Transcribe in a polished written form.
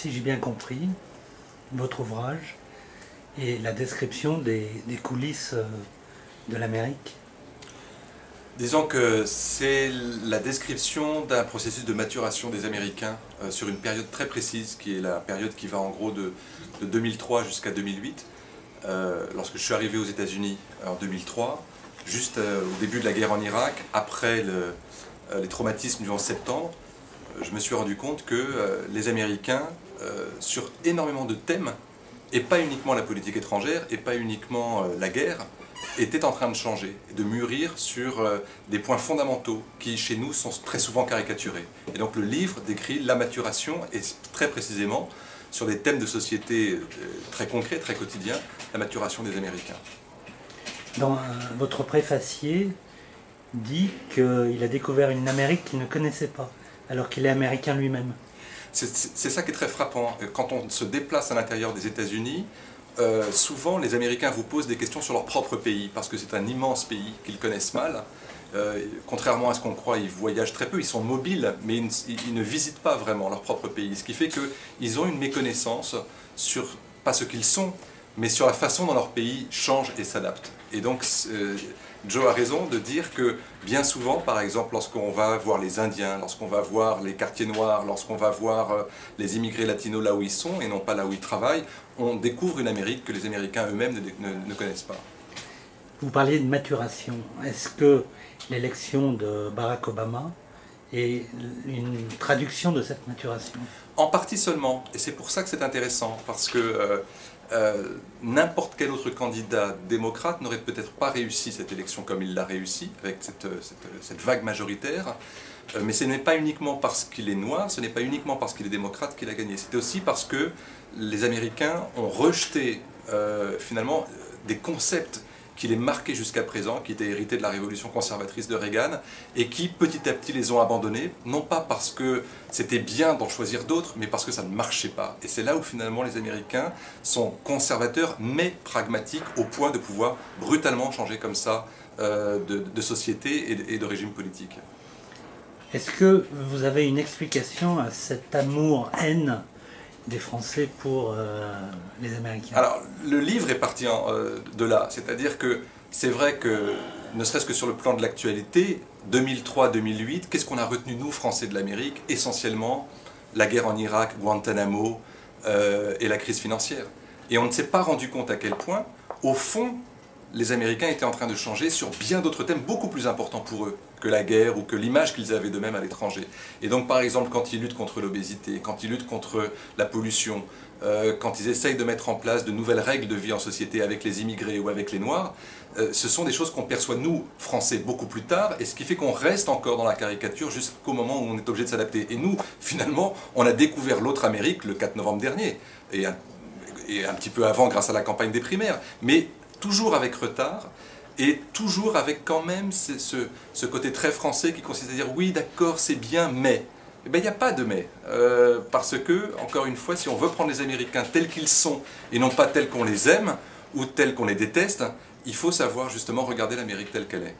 si j'ai bien compris, votre ouvrage est la description des coulisses de l'Amérique. Disons que c'est la description d'un processus de maturation des Américains sur une période très précise, qui est la période qui va en gros de 2003 jusqu'à 2008. Lorsque je suis arrivé aux États-Unis en 2003, juste au début de la guerre en Irak, après les traumatismes du 11 septembre, je me suis rendu compte que les Américains, sur énormément de thèmes, et pas uniquement la politique étrangère, et pas uniquement la guerre, étaient en train de changer, et de mûrir sur des points fondamentaux qui, chez nous, sont très souvent caricaturés. Et donc le livre décrit la maturation, et très précisément, sur des thèmes de société très concrets, très quotidiens, la maturation des Américains. Dans votre préfacier dit qu'il a découvert une Amérique qu'il ne connaissait pas, alors qu'il est américain lui-même. C'est ça qui est très frappant. Quand on se déplace à l'intérieur des États-Unis, souvent les Américains vous posent des questions sur leur propre pays, parce que c'est un immense pays qu'ils connaissent mal. Contrairement à ce qu'on croit, ils voyagent très peu, ils sont mobiles, mais ils ne visitent pas vraiment leur propre pays. Ce qui fait qu'ils ont une méconnaissance sur, pas ce qu'ils sont, mais sur la façon dont leur pays change et s'adapte. Et donc, Joe a raison de dire que bien souvent, par exemple, lorsqu'on va voir les Indiens, lorsqu'on va voir les quartiers noirs, lorsqu'on va voir les immigrés latinos là où ils sont et non pas là où ils travaillent, on découvre une Amérique que les Américains eux-mêmes ne connaissent pas. Vous parliez de maturation. Est-ce que l'élection de Barack Obama est une traduction de cette maturation? En partie seulement, et c'est pour ça que c'est intéressant, parce que n'importe quel autre candidat démocrate n'aurait peut-être pas réussi cette élection comme il l'a réussi, avec cette vague majoritaire, mais ce n'est pas uniquement parce qu'il est noir, ce n'est pas uniquement parce qu'il est démocrate qu'il a gagné, c'était aussi parce que les Américains ont rejeté finalement des concepts qui les marquaient jusqu'à présent, qui étaient hérités de la révolution conservatrice de Reagan, et qui petit à petit les ont abandonnés, non pas parce que c'était bien d'en choisir d'autres, mais parce que ça ne marchait pas. Et c'est là où finalement les Américains sont conservateurs, mais pragmatiques, au point de pouvoir brutalement changer comme ça de société et de régime politique. Est-ce que vous avez une explication à cet amour-haine des Français pour les Américains? Alors, le livre est parti de là, c'est-à-dire que c'est vrai que, ne serait-ce que sur le plan de l'actualité, 2003-2008, qu'est-ce qu'on a retenu, nous, Français de l'Amérique? Essentiellement, la guerre en Irak, Guantanamo et la crise financière. Et on ne s'est pas rendu compte à quel point, au fond, les Américains étaient en train de changer sur bien d'autres thèmes beaucoup plus importants pour eux que la guerre ou que l'image qu'ils avaient d'eux-mêmes à l'étranger. Et donc par exemple quand ils luttent contre l'obésité, quand ils luttent contre la pollution, quand ils essayent de mettre en place de nouvelles règles de vie en société avec les immigrés ou avec les Noirs, ce sont des choses qu'on perçoit nous, Français, beaucoup plus tard, et ce qui fait qu'on reste encore dans la caricature jusqu'au moment où on est obligé de s'adapter. Et nous, finalement, on a découvert l'autre Amérique le 4 novembre dernier, et un petit peu avant grâce à la campagne des primaires, mais toujours avec retard, et toujours avec quand même ce côté très français qui consiste à dire oui d'accord c'est bien mais. Eh bien il n'y a pas de mais, parce que, encore une fois, si on veut prendre les Américains tels qu'ils sont et non pas tels qu'on les aime ou tels qu'on les déteste, il faut savoir justement regarder l'Amérique telle qu'elle est.